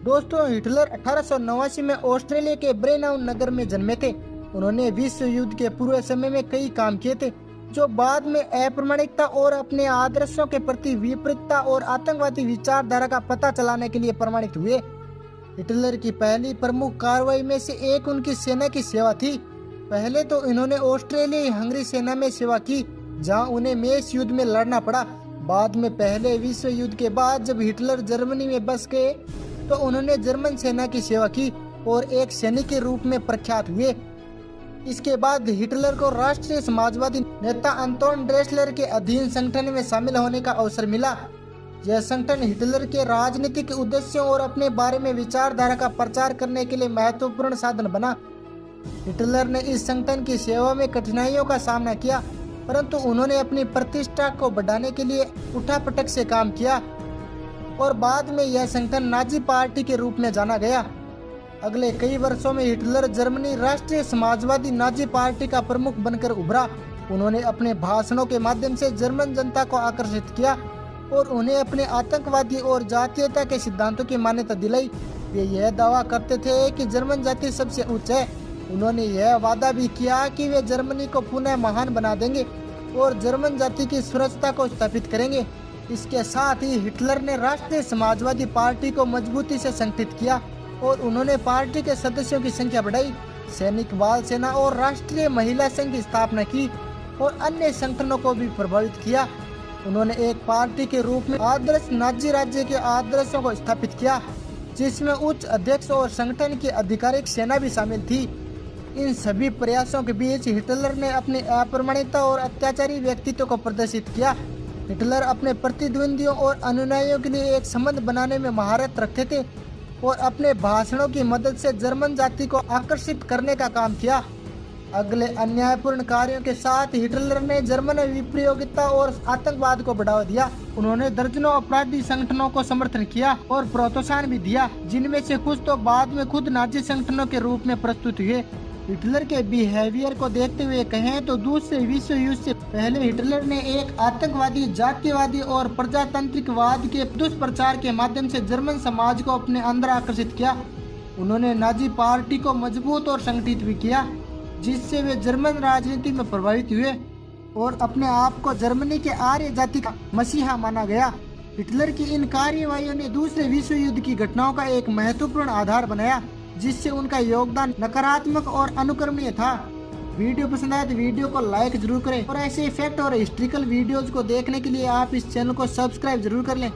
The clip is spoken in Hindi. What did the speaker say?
दोस्तों, हिटलर 1889 में ऑस्ट्रेलिया के ब्रेनाउ नगर में जन्मे थे। उन्होंने विश्व युद्ध के पूरे समय में कई काम किए थे, जो बाद में अप्रामाणिकता और अपने आदर्शों के प्रति विपरीतता और आतंकवादी विचारधारा का पता चलाने के लिए प्रमाणित हुए। हिटलर की पहली प्रमुख कार्रवाई में से एक उनकी सेना की सेवा थी। पहले तो इन्होंने ऑस्ट्रेलियाई हंगरी सेना में सेवा की, जहां उन्हें मेष युद्ध में लड़ना पड़ा। बाद में पहले विश्व युद्ध के बाद जब हिटलर जर्मनी में बस गए तो उन्होंने जर्मन सेना की सेवा की और एक सैनिक के रूप में प्रख्यात हुए। इसके बाद हिटलर को राष्ट्रीय समाजवादी नेता अंतोन ड्रेसलर के अधीन संगठन में शामिल होने का अवसर मिला। यह संगठन हिटलर के राजनीतिक उद्देश्यों और अपने बारे में विचारधारा का प्रचार करने के लिए महत्वपूर्ण साधन बना। हिटलर ने इस संगठन की सेवा में कठिनाइयों का सामना किया, परंतु उन्होंने अपनी प्रतिष्ठा को बढ़ाने के लिए उठापटक से काम किया और बाद में यह संगठन नाजी पार्टी के रूप में जाना गया। अगले कई वर्षों में हिटलर जर्मनी राष्ट्रीय समाजवादी नाजी पार्टी का प्रमुख बनकर उभरा। उन्होंने अपने भाषणों के माध्यम से जर्मन जनता को आकर्षित किया और उन्हें अपने आतंकवादी और जातीयता के सिद्धांतों की मान्यता दिलाई। वे यह दावा करते थे कि जर्मन जाति सबसे उच्च है। उन्होंने यह वादा भी किया कि वे जर्मनी को पुनः महान बना देंगे और जर्मन जाति की सुरक्षा को स्थापित करेंगे। इसके साथ ही हिटलर ने राष्ट्रीय समाजवादी पार्टी को मजबूती से संगठित किया और उन्होंने पार्टी के सदस्यों की संख्या बढ़ाई, सैनिक बाल सेना और राष्ट्रीय महिला संघ की स्थापना की और अन्य संगठनों को भी प्रभावित किया। उन्होंने एक पार्टी के रूप में आदर्श नाजी राज्य के आदर्शों को स्थापित किया, जिसमें उच्च अध्यक्ष और संगठन की आधिकारिक सेना भी शामिल थी। इन सभी प्रयासों के बीच हिटलर ने अपनी अप्रमाणिकता और अत्याचारी व्यक्तित्व को प्रदर्शित किया। हिटलर अपने प्रतिद्वंदियों और अनुयायियों के लिए एक संबंध बनाने में महारत रखते थे और अपने भाषणों की मदद से जर्मन जाति को आकर्षित करने का काम किया। अगले अन्यायपूर्ण कार्यों के साथ हिटलर ने जर्मन विप्रयोगिता और आतंकवाद को बढ़ावा दिया। उन्होंने दर्जनों अपराधी संगठनों को समर्थन किया और प्रोत्साहन भी दिया, जिनमें से कुछ तो बाद में खुद नाजी संगठनों के रूप में प्रस्तुत हुए। हिटलर के बिहेवियर को देखते हुए कहें तो दूसरे विश्व युद्ध से पहले हिटलर ने एक आतंकवादी, जातीयवादी और प्रजातांत्रिकवाद के दुष्प्रचार के माध्यम से जर्मन समाज को अपने अंदर आकर्षित किया। उन्होंने नाजी पार्टी को मजबूत और संगठित भी किया, जिससे वे जर्मन राजनीति में प्रभावित हुए और अपने आप को जर्मनी के आर्य जाति का मसीहा माना गया। हिटलर की इन कार्यवाहियों ने दूसरे विश्व युद्ध की घटनाओं का एक महत्वपूर्ण आधार बनाया, जिससे उनका योगदान नकारात्मक और अनुकरणीय था। वीडियो पसंद आए तो वीडियो को लाइक जरूर करें और ऐसे इफेक्ट और हिस्ट्रिकल वीडियोज को देखने के लिए आप इस चैनल को सब्सक्राइब जरूर कर लें।